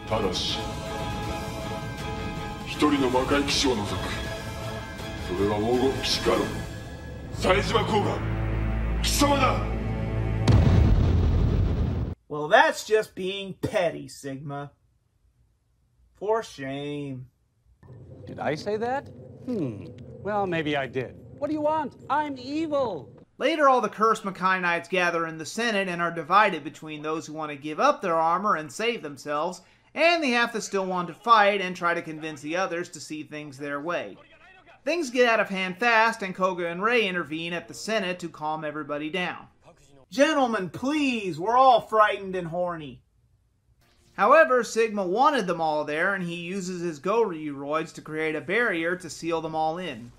ただし一人の魔界騎士を除く。それは黄金騎士ガロ冴島公が貴様だ。 Well, that's just being petty, Sigma. For shame. Did I say that? Well, maybe I did. What do you want? I'm evil. Later, all the cursed Makai Knights gather in the Senate and are divided between those who want to give up their armor and save themselves, and the half that still want to fight and try to convince the others to see things their way. Things get out of hand fast, and Koga and Rei intervene at the Senate to calm everybody down. Gentlemen, please, we're all frightened and horny. However, Sigma wanted them all there, and he uses his Goryuroids to create a barrier to seal them all in.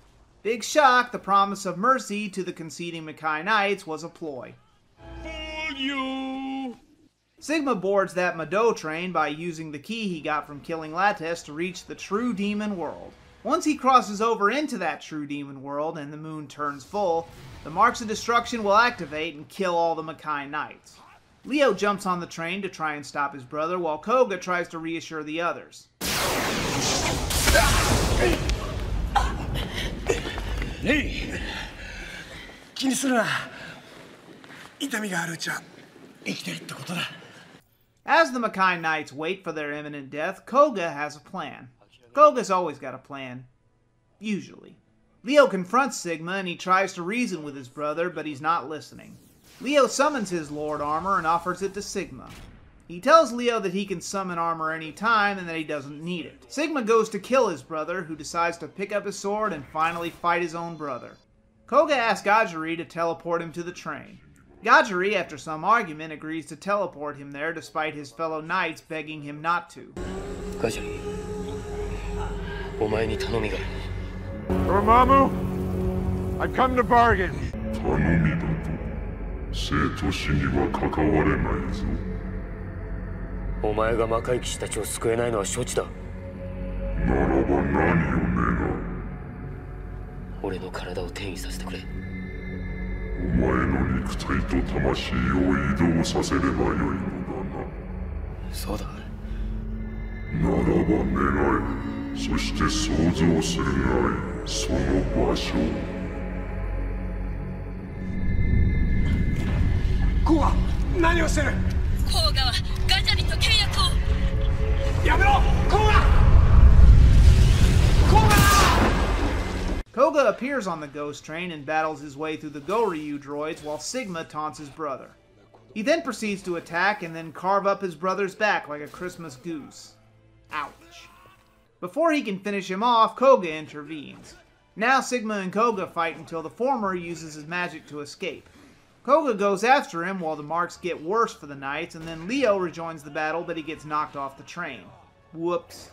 Big shock, the promise of mercy to the conceding Makai Knights was a ploy. Fool you! Sigma boards that Mado train by using the key he got from killing Lattes to reach the true demon world. Once he crosses over into that true demon world and the moon turns full, the marks of destruction will activate and kill all the Makai Knights. Leo jumps on the train to try and stop his brother, while Koga tries to reassure the others. As the Makai Knights wait for their imminent death, Koga has a plan. Koga's always got a plan. Usually. Leo confronts Sigma and he tries to reason with his brother, but he's not listening. Leo summons his Lord Armor and offers it to Sigma. He tells Leo that he can summon armor any time and that he doesn't need it. Sigma goes to kill his brother, who decides to pick up his sword and finally fight his own brother. Koga asks Gajiri to teleport him to the train. Gajiri, after some argument, agrees to teleport him there despite his fellow knights begging him not to. Gajiri, Dormammu, I've come to bargain. 頼みだと生と死には関われないぞ。お前が魔界騎士たちを救えないのは承知だ。ならば何を願う？俺の体を転移させてくれ。お前の肉体と魂を移動させればよいのだな。そうだ。ならば願え。そして想像するがいい。その場所。コウガ、何をしてる？コウガはガジャリと契約を。やめろ、コウガ！コウガ！ Koga appears on the ghost train and battles his way through the Goryu droids while Sigma taunts his brother. He then proceeds to attack and then carve up his brother's back like a Christmas goose. Ouch. Before he can finish him off, Koga intervenes. Now Sigma and Koga fight until the former uses his magic to escape. Koga goes after him while the marks get worse for the Knights, and then Leo rejoins the battle, but he gets knocked off the train. Whoops.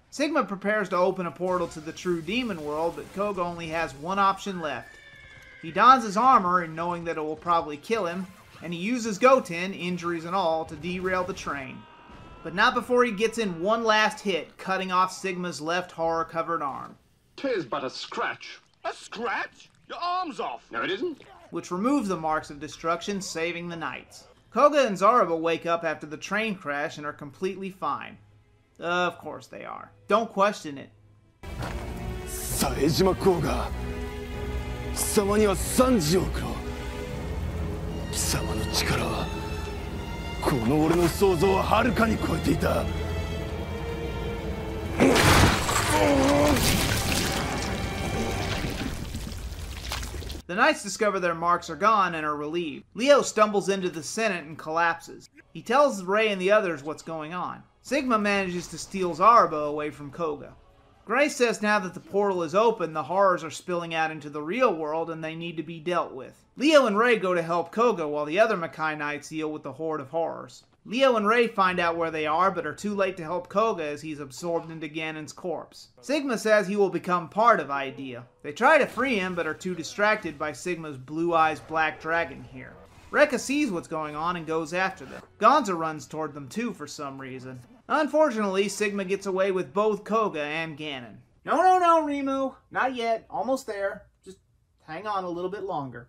Sigma prepares to open a portal to the true demon world, but Koga only has one option left. He dons his armor, and knowing that it will probably kill him, and he uses Goten, injuries and all, to derail the train. But not before he gets in one last hit, cutting off Sigma's left horror-covered arm. 'Tis but a scratch. A scratch? Your arm's off. No, it isn't. Which removes the marks of destruction, saving the Knights. Koga and Zaruba wake up after the train crash and are completely fine. Of course they are. Don't question it. 冴島公が貴様には賛辞を送ろう。貴様の力はこの俺の想像をはるかに超えていた。The Knights discover their marks are gone and are relieved. Leo stumbles into the Senate and collapses. He tells Rei and the others what's going on. Sigma manages to steal Zaruba away from Koga. Gray says now that the portal is open, the horrors are spilling out into the real world and they need to be dealt with. Leo and Rei go to help Koga while the other Makai Knights deal with the horde of horrors. Leo and Rei find out where they are, but are too late to help Koga as he's absorbed into Ganon's corpse. Sigma says he will become part of Idea. They try to free him, but are too distracted by Sigma's Blue Eyes Black Dragon here. Rekka sees what's going on and goes after them. Gonza runs toward them too for some reason. Unfortunately, Sigma gets away with both Koga and Ganon. No, Rimu. Not yet. Almost there. Just hang on a little bit longer.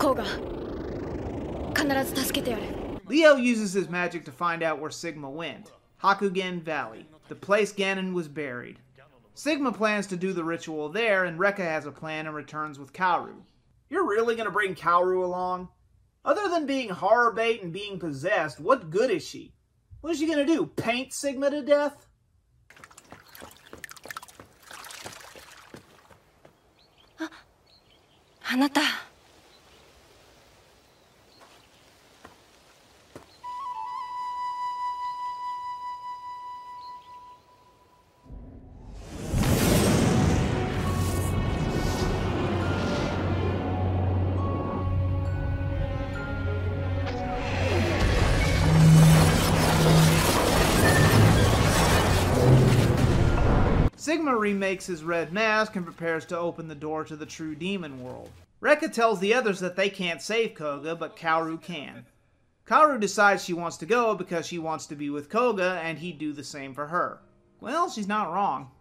コウが必ず助けてやる。 Leo uses his magic to find out where Sigma went. Hakugen Valley, the place Ganon was buried. Sigma plans to do the ritual there, and Rekka has a plan and returns with Kaoru. You're really gonna bring Kaoru along? Other than being horror bait and being possessed, what good is she? What is she gonna do, paint Sigma to death? あなた。 Sigma remakes his red mask and prepares to open the door to the true demon world. Rekka tells the others that they can't save Koga, but Kaoru can. Kaoru decides she wants to go because she wants to be with Koga, and he'd do the same for her. Well, she's not wrong.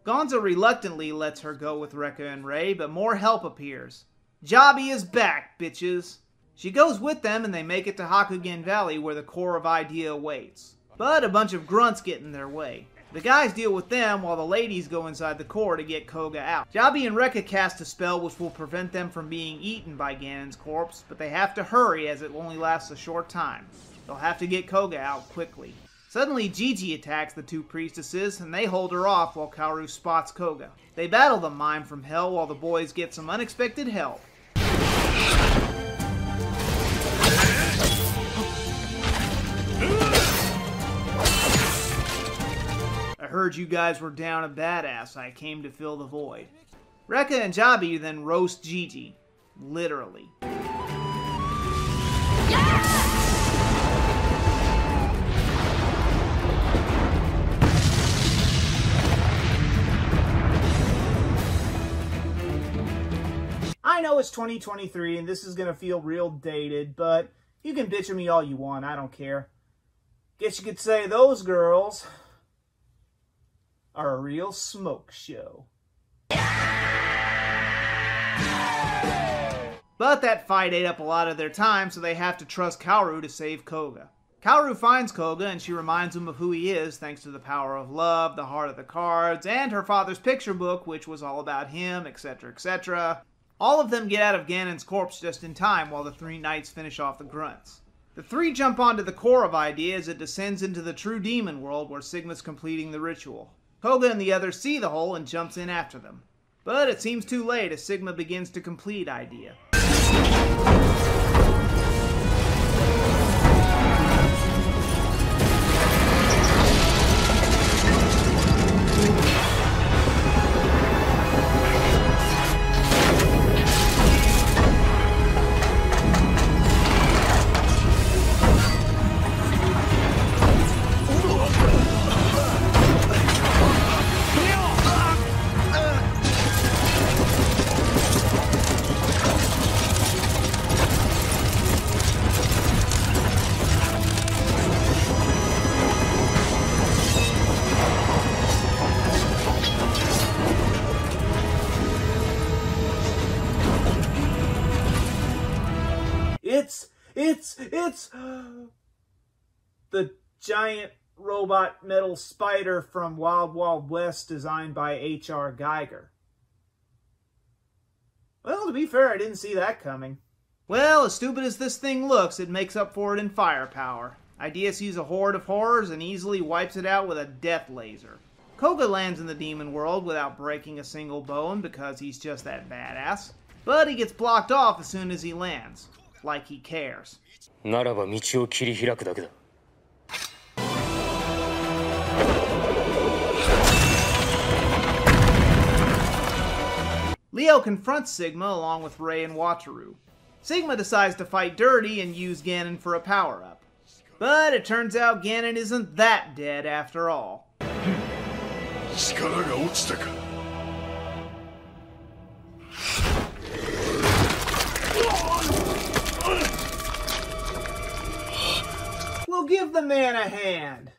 Gonzo reluctantly lets her go with Rekka and Rei, but more help appears. Jabi is back, bitches! She goes with them and they make it to Hakugen Valley where the core of Idea awaits. But a bunch of grunts get in their way. The guys deal with them while the ladies go inside the core to get Koga out. Jabi and Rekka cast a spell which will prevent them from being eaten by Ganon's corpse, but they have to hurry as it only lasts a short time. They'll have to get Koga out quickly. Suddenly Gigi attacks the two priestesses and they hold her off while Kaoru spots Koga. They battle the mime from hell while the boys get some unexpected help. I heard you guys were down a badass. I came to fill the void. Rekka and Jabi then roast Gigi. Literally. I know it's 2023 and this is gonna feel real dated, but you can bitch at me all you want. I don't care. Guess you could say those girls are a real smoke show. But that fight ate up a lot of their time, so they have to trust Kaoru to save Koga. Kaoru finds Koga and she reminds him of who he is thanks to the power of love, the heart of the cards, and her father's picture book, which was all about him, etc., etc. All of them get out of Ganon's corpse just in time while the three knights finish off the grunts. The three jump onto the core of Idea as it descends into the true demon world where Sigma's completing the ritual. Koga and the others see the hole and jumps in after them. But it seems too late as Sigma begins to complete Idea. It's the giant robot metal spider from Wild Wild West designed by H.R. Geiger. Well, to be fair, I didn't see that coming. Well, as stupid as this thing looks, it makes up for it in firepower. Idea sees a horde of horrors and easily wipes it out with a death laser. Koga lands in the demon world without breaking a single bone because he's just that badass. But he gets blocked off as soon as he lands. Like he cares. ならば道を切り開くだけだ。Leo confronts Sigma along with Rei and Wataru. Sigma decides to fight dirty and use Ganon for a power-up. But it turns out Ganon isn't that dead after all. 力が落ちたか。 We'll give the man a hand.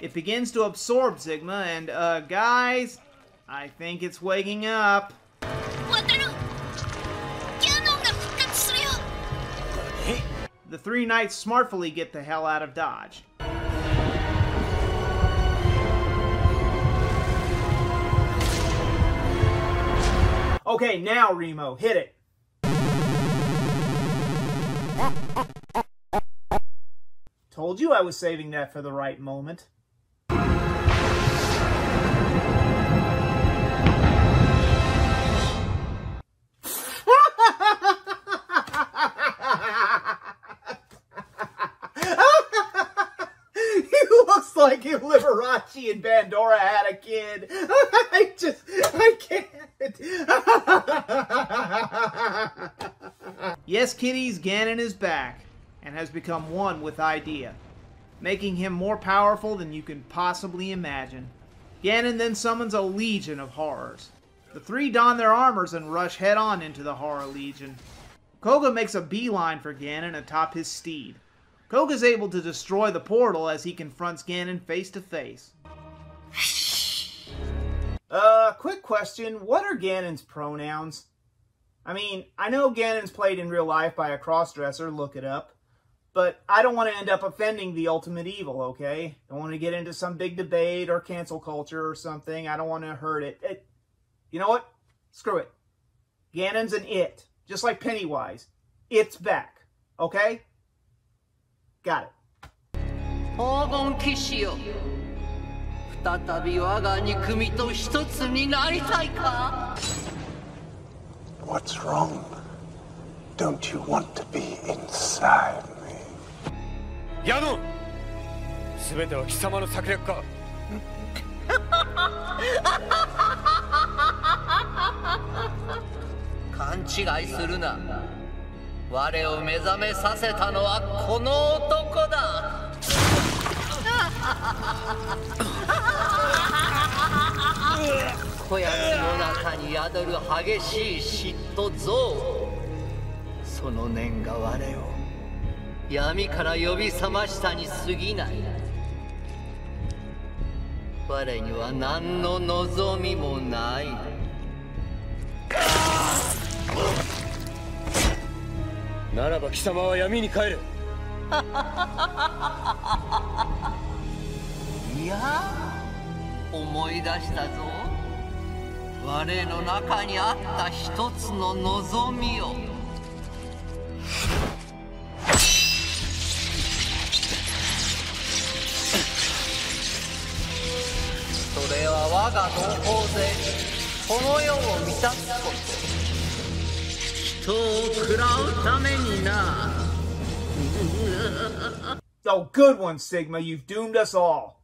It begins to absorb Sigma, and guys, I think it's waking up. The three knights smartfully get the hell out of Dodge. Okay, now Remo, hit it. Told you I was saving that for the right moment. Like if Liberace and Pandora had a kid. I can't. Yes, kiddies, Ganon is back and has become one with Idea, making him more powerful than you can possibly imagine. Ganon then summons a legion of horrors. The three don their armors and rush head-on into the horror legion. Koga makes a beeline for Ganon atop his steed. Koga's able to destroy the portal as he confronts Ganon face to face. Quick question. What are Ganon's pronouns? I mean, I know Ganon's played in real life by a crossdresser, look it up. But I don't want to end up offending the ultimate evil, okay? I don't want to get into some big debate or cancel culture or something. I don't want to hurt it. You know what? Screw it. Ganon's an it. Just like Pennywise. It's back. Okay? Got it. What's wrong? Don't you want to be inside me? Yano! 全ては貴様の策略か? Oh, good one, Sigma. You've doomed us all.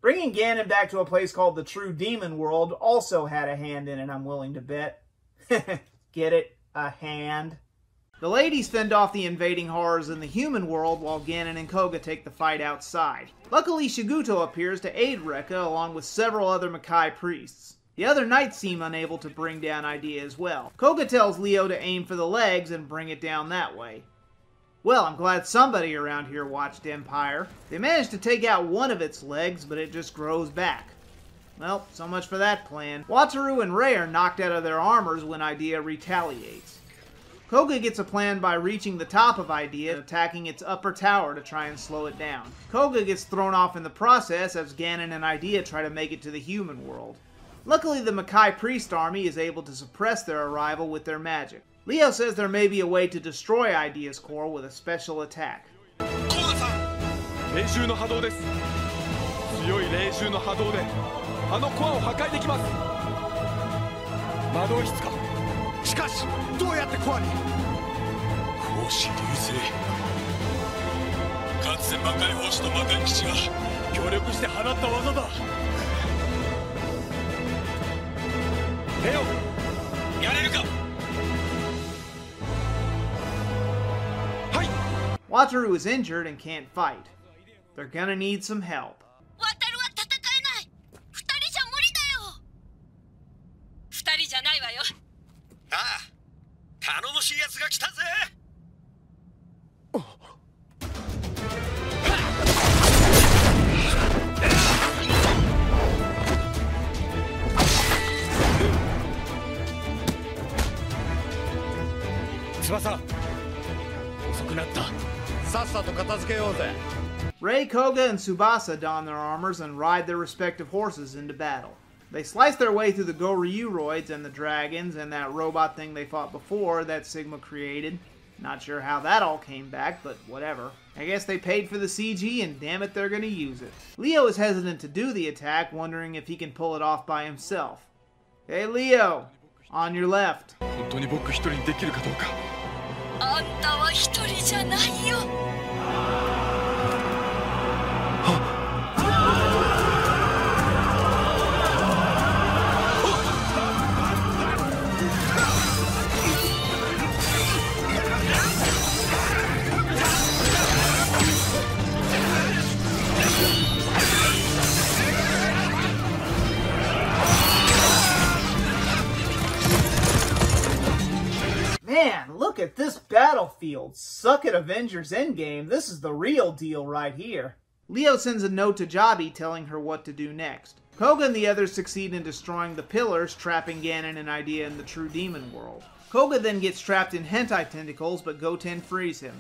Bringing Ganon back to a place called the True Demon World also had a hand in it, I'm willing to bet. Get it? A hand. The ladies fend off the invading horrors in the human world while Ganon and Koga take the fight outside. Luckily, Shiguto appears to aid Rekka along with several other Makai priests. The other knights seem unable to bring down Idea as well. Koga tells Leo to aim for the legs and bring it down that way. Well, I'm glad somebody around here watched Empire. They managed to take out one of its legs, but it just grows back. Well, so much for that plan. Wataru and Rei are knocked out of their armors when Idea retaliates. Koga gets a plan by reaching the top of Idea and attacking its upper tower to try and slow it down. Koga gets thrown off in the process as Ganon and Idea try to make it to the human world. Luckily, the Makai priest army is able to suppress their arrival with their magic. Leo says there may be a way to destroy Idea's core with a special attack. Wataru is injured and can't fight. They're gonna need some help. 翼、遅くなった。さっさと片付けようぜ。 Rei, Koga, and Tsubasa don their armors and ride their respective horses into battle. They slice their way through the Goryuroids and the dragons and that robot thing they fought before that Sigma created. Not sure how that all came back, but whatever. I guess they paid for the CG and damn it, they're gonna use it. Leo is hesitant to do the attack, wondering if he can pull it off by himself. Hey Leo, on your left. 本当に僕一人にできるかどうか。あんたは一人じゃないよ。 Man, look at this battlefield. Suck at Avengers Endgame. This is the real deal right here. Leo sends a note to Jabi telling her what to do next. Koga and the others succeed in destroying the pillars, trapping Ganon and Idea in the true demon world. Koga then gets trapped in hentai tentacles, but Goten frees him.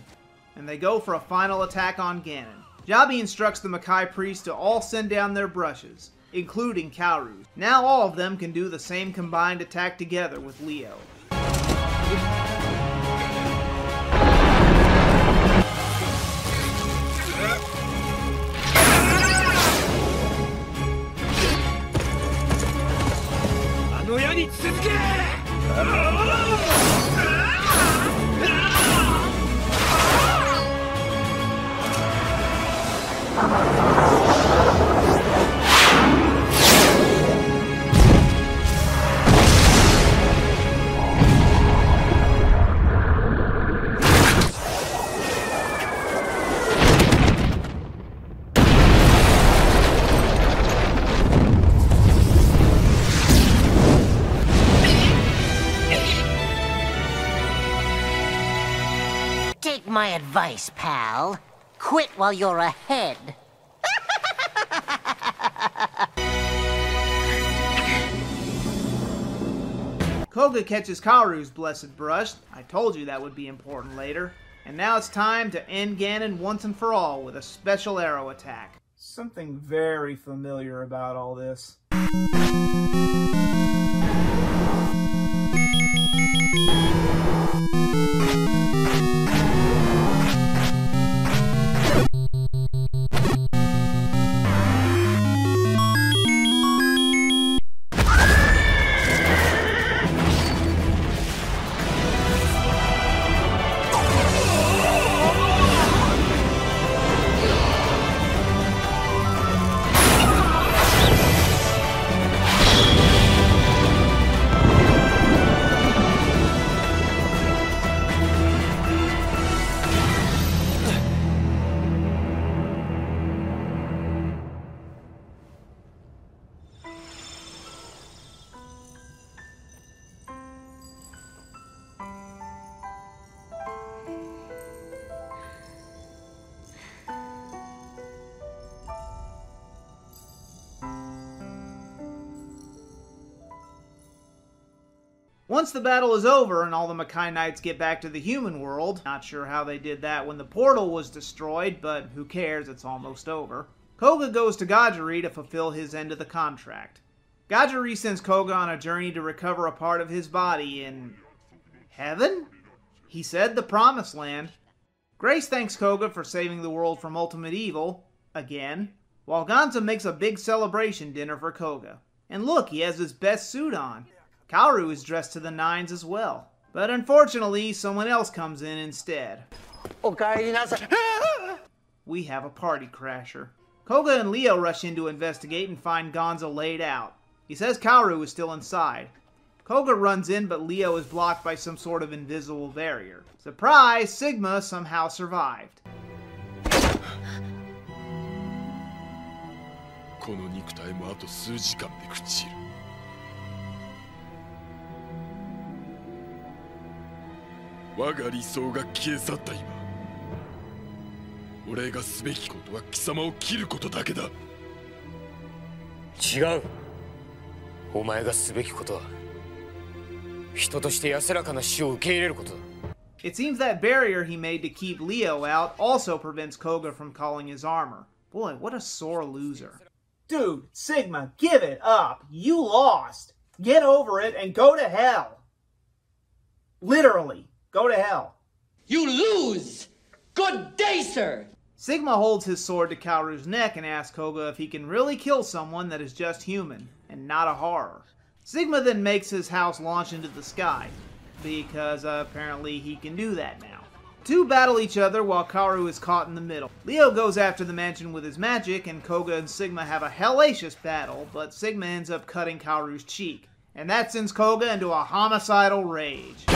And they go for a final attack on Ganon. Jabi instructs the Makai priests to all send down their brushes, including Kaoru's. Now all of them can do the same combined attack together with Leo. Take my advice, pal. Quit while you're ahead. Koga catches Kaoru's blessed brush. I told you that would be important later. And now it's time to end Ganon once and for all with a special arrow attack. Something very familiar about all this. Once the battle is over and all the Makai Knights get back to the human world, not sure how they did that when the portal was destroyed, but who cares, it's almost over. Koga goes to Gajiri to fulfill his end of the contract. Gajiri sends Koga on a journey to recover a part of his body in... heaven? He said the Promised Land. Grace thanks Koga for saving the world from ultimate evil, again, while Gonza makes a big celebration dinner for Koga. And look, he has his best suit on. Kaoru is dressed to the nines as well. But unfortunately, someone else comes in instead. We have a party crasher. Koga and Leo rush in to investigate and find Gonza laid out. He says Kaoru is still inside. Koga runs in, but Leo is blocked by some sort of invisible barrier. Surprise! Sigma somehow survived. この肉体もあと数時間で朽ちる。我が理想が消え去った今、俺がすべきことは貴様を切ることだけだ。違う。お前がすべきことは人として安らかな死を受け入れることだ。It seems that barrier he made to keep Leo out also prevents Koga from calling his armor. Boy, what a sore loser. Dude, Sigma, give it up. You lost. Get over it and go to hell. Literally, go to hell. You lose! Good day, sir! Sigma holds his sword to Kaoru's neck and asks Koga if he can really kill someone that is just human, and not a horror. Sigma then makes his house launch into the sky, because apparently he can do that now. Two battle each other while Kaoru is caught in the middle. Leo goes after the mansion with his magic, and Koga and Sigma have a hellacious battle, but Sigma ends up cutting Kaoru's cheek, and that sends Koga into a homicidal rage.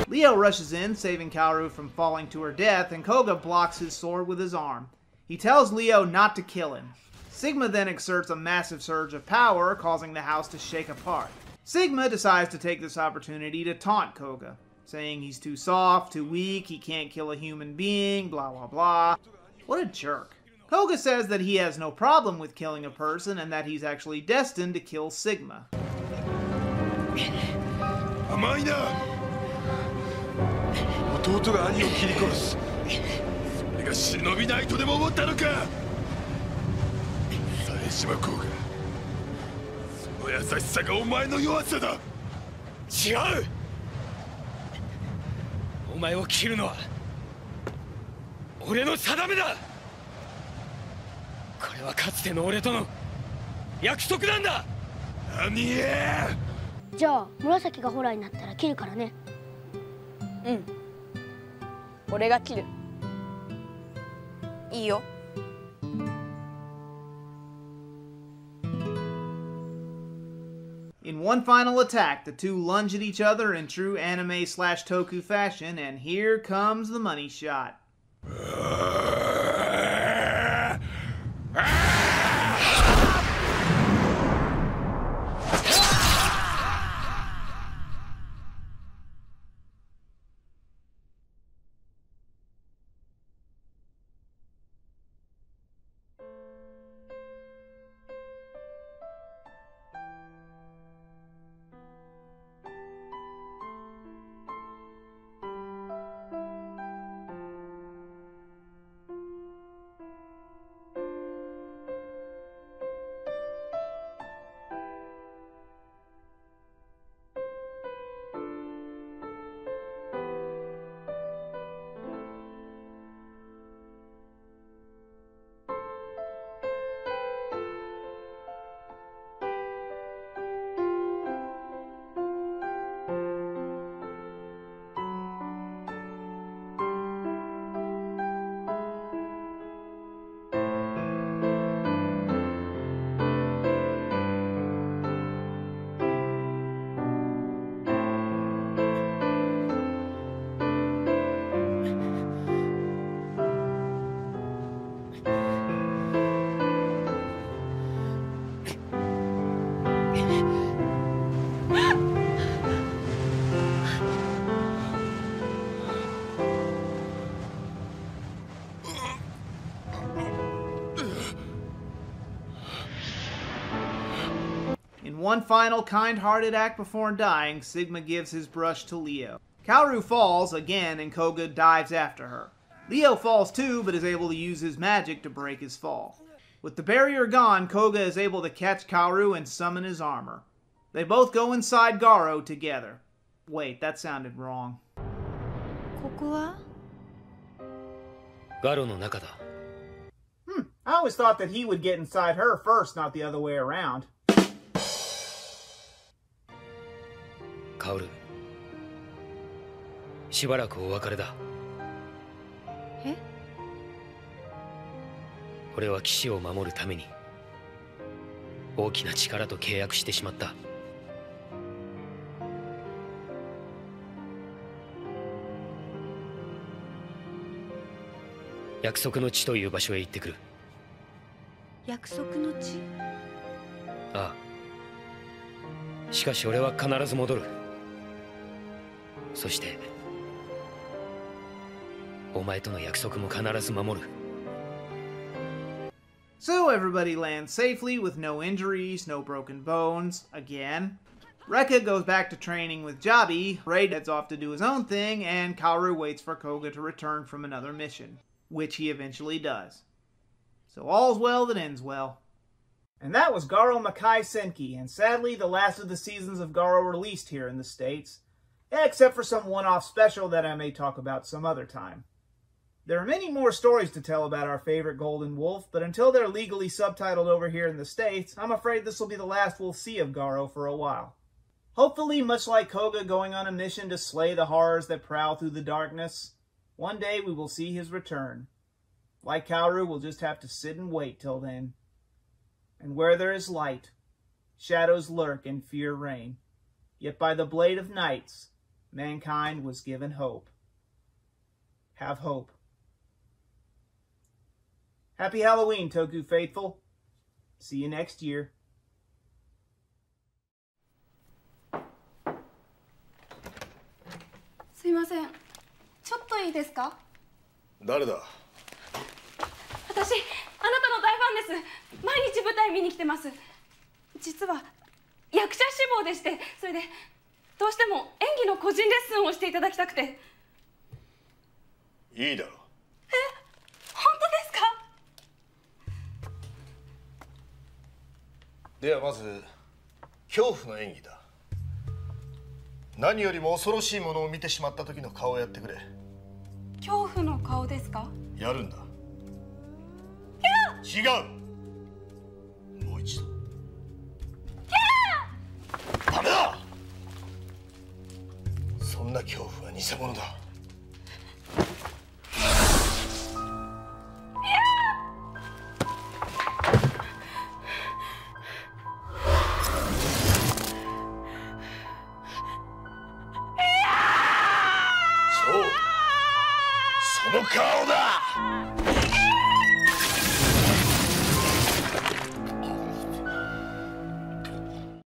Leo rushes in, saving Kaoru from falling to her death, and Koga blocks his sword with his arm. He tells Leo not to kill him. Sigma then exerts a massive surge of power, causing the house to shake apart. Sigma decides to take this opportunity to taunt Koga, saying he's too soft, too weak, he can't kill a human being, blah blah blah. What a jerk. Koga says that he has no problem with killing a person and that he's actually destined to kill Sigma. 甘いな。弟が兄を切り殺す。それが忍びないとでも思ったのか。冴島公が。その優しさがお前の弱さだ。違う。お前を切るのは俺の定めだ。これはかつての俺との約束なんだ。兄へ。じゃあ紫がホラーになったら切るからね。うん。俺が切る。いいよ。In one final attack, the two lunge at each other in true anime/Toku fashion, and here comes the money shot. In one final kind-hearted act before dying, Sigma gives his brush to Leo. Kaoru falls again and Koga dives after her. Leo falls too, but is able to use his magic to break his fall. With the barrier gone, Koga is able to catch Kaoru and summon his armor. They both go inside Garo together. Wait, that sounded wrong. ここは? GAROの中だ。I always thought that he would get inside her first, not the other way around. カオル、しばらくお別れだ。え？俺は騎士を守るために大きな力と契約してしまった。約束の地という場所へ行ってくる。約束の地？ああ。しかし俺は必ず戻る。そしてお前との約束も必ず守る。 So everybody lands safely with no injuries, no broken bones, again. Rekka goes back to training with Jabi, Ray heads off to do his own thing, and Kaoru waits for Koga to return from another mission, which he eventually does. So all's well that ends well. And that was GARO Makai Senki, and sadly the last of the seasons of GARO released here in the States, except for some one-off special that I may talk about some other time. There are many more stories to tell about our favorite Golden Wolf, but until they're legally subtitled over here in the States, I'm afraid this will be the last we'll see of GARO for a while. Hopefully, much like Koga going on a mission to slay the horrors that prowl through the darkness, one day we will see his return. Like Kaoru, we'll just have to sit and wait till then. And where there is light, shadows lurk and fear reign. Yet by the blade of nights, mankind was given hope. Have hope. Happy Halloween, Toku faithful. See you next year. すいません。ちょっといいですか？誰だ？私、あなたの大ファンです。毎日舞台見に来てます。実は役者志望でして、それでどうしても演技の個人レッスンをしていただきたくて。いいだろう。本当ですか？ではまず恐怖の演技だ。何よりも恐ろしいものを見てしまった時の顔をやってくれ。恐怖の顔ですか？やるんだ。違う。もう一度。ダメだ。そんな恐怖は偽物だ。そう、その顔だ。